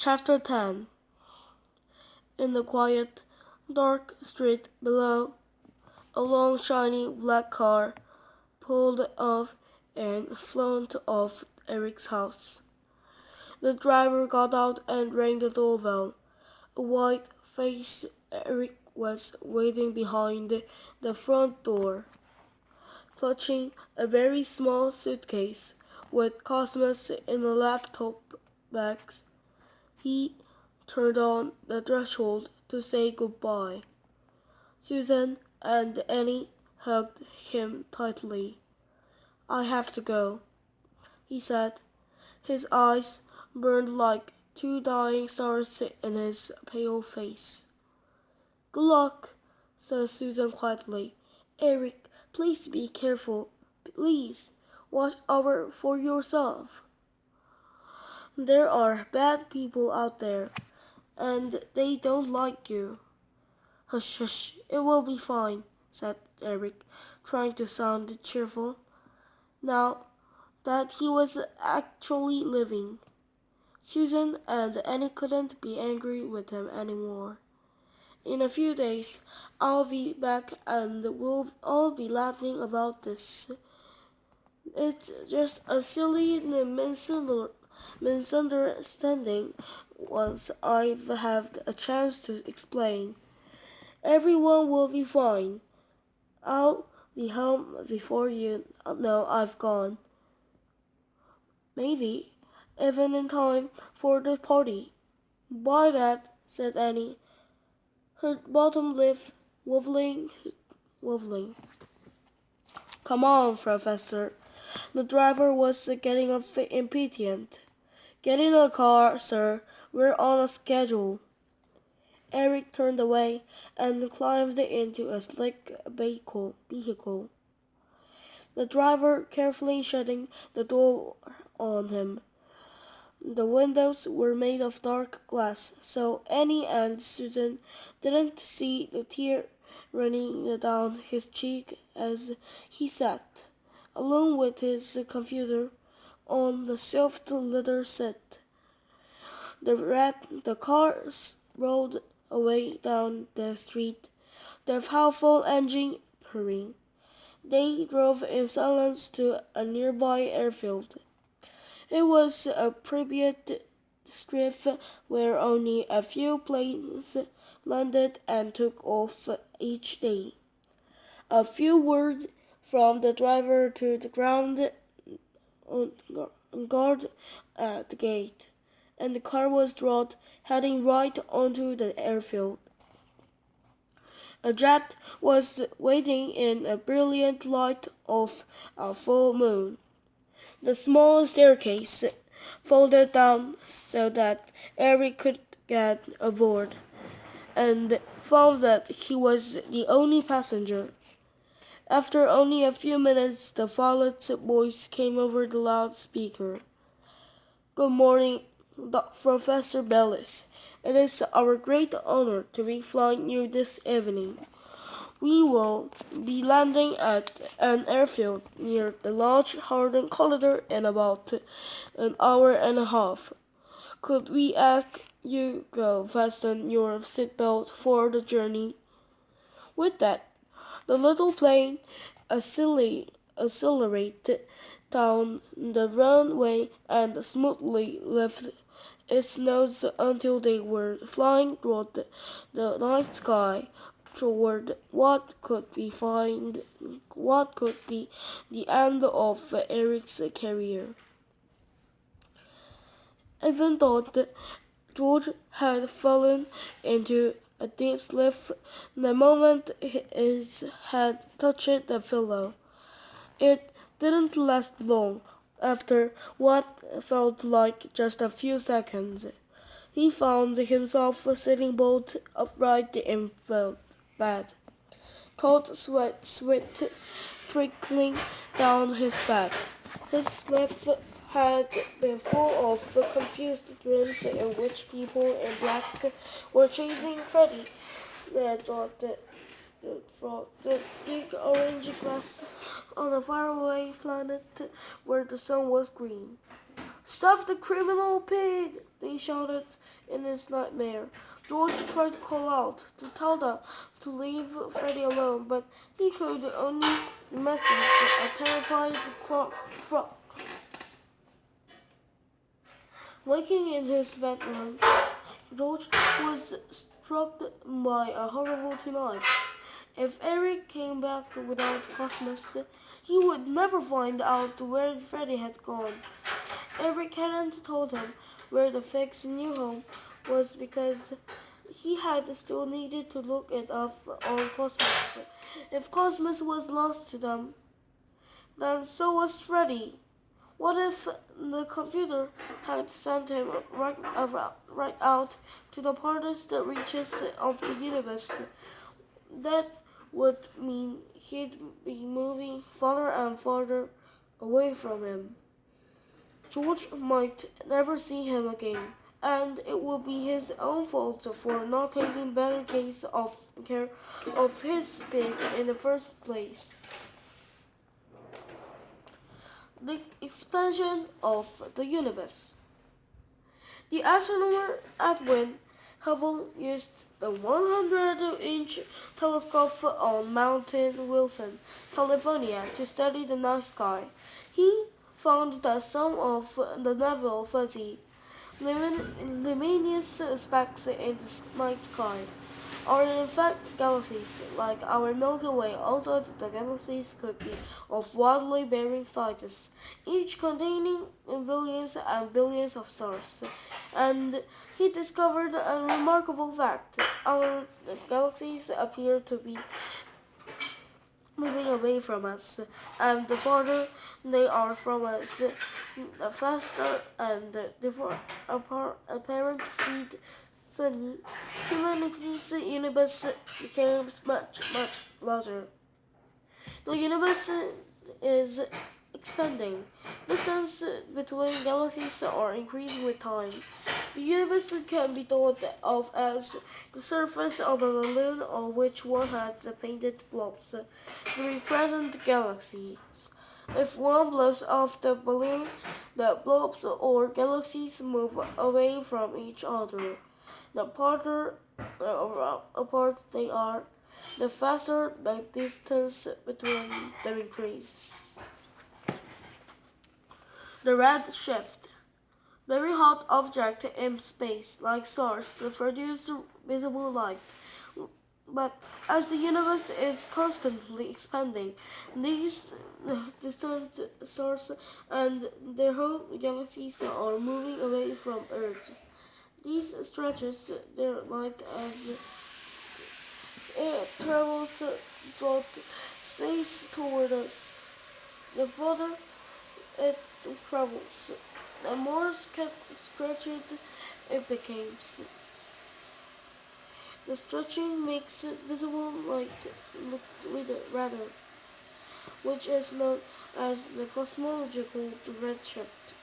Chapter 10. In the quiet, dark street below, a long shiny black car pulled off in front of Eric's house. The driver got out and rang the doorbell. A white-faced Eric was waiting behind the front door, clutching a very small suitcase with cosmos in the laptop bags. He turned on the threshold to say goodbye. Susan and Annie hugged him tightly. "I have to go," he said. His eyes burned like two dying stars in his pale face. "Good luck," said Susan quietly. "Eric, please be careful. Please, watch out for yourself. There are bad people out there, and they don't like you." "Hush, hush, it will be fine," said Eric, trying to sound cheerful, now that he was actually living. Susan and Annie couldn't be angry with him anymore. "In a few days, I'll be back and we'll all be laughing about this. It's just a silly misunderstanding once I've had a chance to explain. Everyone will be fine. I'll be home before you know I've gone. Maybe even in time for the party." "Bye, Dad," said Annie, her bottom lip wobbling. "Come on, Professor." The driver was getting impatient. "Get in the car, sir. We're on a schedule." Eric turned away and climbed into a slick vehicle, the driver carefully shutting the door on him. The windows were made of dark glass, so Annie and Susan didn't see the tear running down his cheek as he sat, alone with his computer, on the soft leather seat. The car rolled away down the street, the powerful engine purring. They drove in silence to a nearby airfield. It was a private strip where only a few planes landed and took off each day. A few words from the driver to the ground guard at the gate, and the car was brought heading right onto the airfield. A jet was waiting in a brilliant light of a full moon. The small staircase folded down so that Eric could get aboard, and found that he was the only passenger. After only a few minutes, the pilot's voice came over the loudspeaker. "Good morning, Professor Bellis. It is our great honor to be flying you this evening. We will be landing at an airfield near the Large Harden Corridor in about an hour and a half. Could we ask you to fasten your seatbelt for the journey?" With that, the little plane accelerated down the runway and smoothly lifted its nose until they were flying through the night sky toward what could be the end of Eric's career. Even though George had fallen into a deep sleep the moment his head touched the pillow, it didn't last long. After what felt like just a few seconds, he found himself sitting bolt upright in bed, cold sweat trickling down his back. His sleep had been full of confused dreams in which people in black were chasing Freddy. They thought the big orange glass on a faraway planet where the sun was green. "Stop the criminal pig!" they shouted in his nightmare. George tried to call out to tell them to leave Freddy alone, but he could only message a terrified frog. Waking in his bedroom, George was struck by a horrible tonight. If Eric came back without Christmas, he would never find out where Freddy had gone. Eric hadn't told him where the fix's new home was because he had still needed to look it up on Cosmos. If Cosmos was lost to them, then so was Freddy. What if the computer had sent him right out to the farthest reaches of the universe? That would mean he'd be moving farther and farther away from him. George might never see him again, and it would be his own fault for not taking better care of his pig in the first place. The expansion of the universe. The astronomer Edwin Hubble used the 100-inch telescope on Mount Wilson, California, to study the night sky. He found that some of the never fuzzy, luminous specks in the night sky are in fact galaxies, like our Milky Way, although the galaxies could be of wildly varying sizes, each containing billions and billions of stars. And he discovered a remarkable fact. Our galaxies appear to be moving away from us, and the farther they are from us, the faster and the apparent speed. Suddenly, humanity's universe becomes much larger. The universe is expanding. Distance between galaxies are increasing with time. The universe can be thought of as the surface of a balloon on which one has painted blobs to represent galaxies. If one blows off the balloon, the blobs or galaxies move away from each other. The farther apart they are, the faster the distance between them increases. The red shift. Very hot objects in space, like stars, produce visible light. But as the universe is constantly expanding, these distant stars and their home galaxies are moving away from Earth. These stretches their light as it travels through space toward us. The farther it travels, the more stretched it becomes. The stretching makes visible light rather, which is known as the cosmological redshift.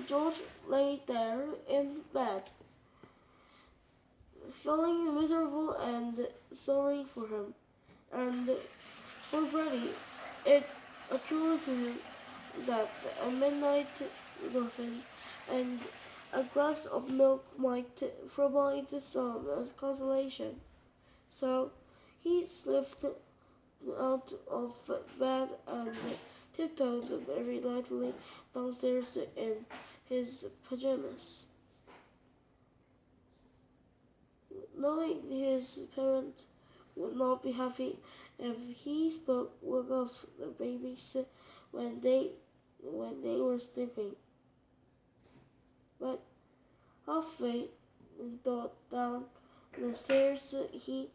George lay there in bed, feeling miserable and sorry for him, and for Freddy. It occurred to him that a midnight muffin and a glass of milk might provide some consolation. So he slipped out of bed and tiptoed very lightly downstairs in his pajamas. Knowing his parents would not be happy if he woke up the babies when they were sleeping. But halfway down the stairs, he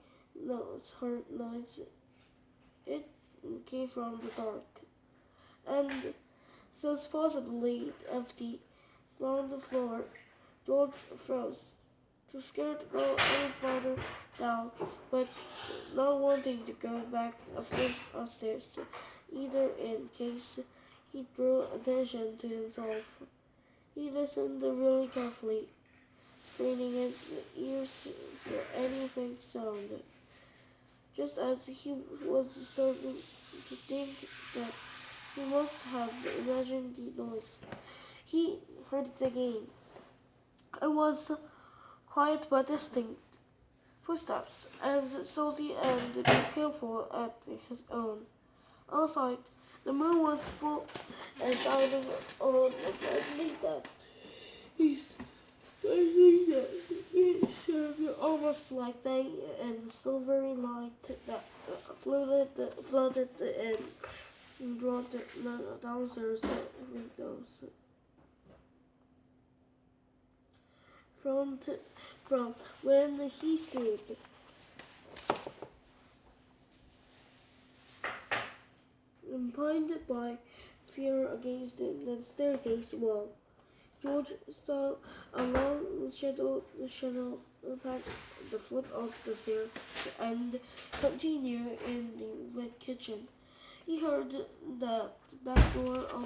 heard noise. It came from the dark, and so supposedly empty ground floor. George froze, too scared to go any farther down, but not wanting to go back upstairs either in case he drew attention to himself. He listened really carefully, straining his ears for any faint sound. Just as he was starting to think that he must have imagined the noise, he heard it again. It was quiet but distinct footsteps, and slowly and be careful at his own. Outside, the moon was full and shining on a brightly that is brightly that it shone almost like day, and the silvery light that flooded and brought the downstairs windows. From when he stood pinned by fear against the staircase wall, George saw a long shadow pass the foot of the stairs and continue in the kitchen. He heard the back door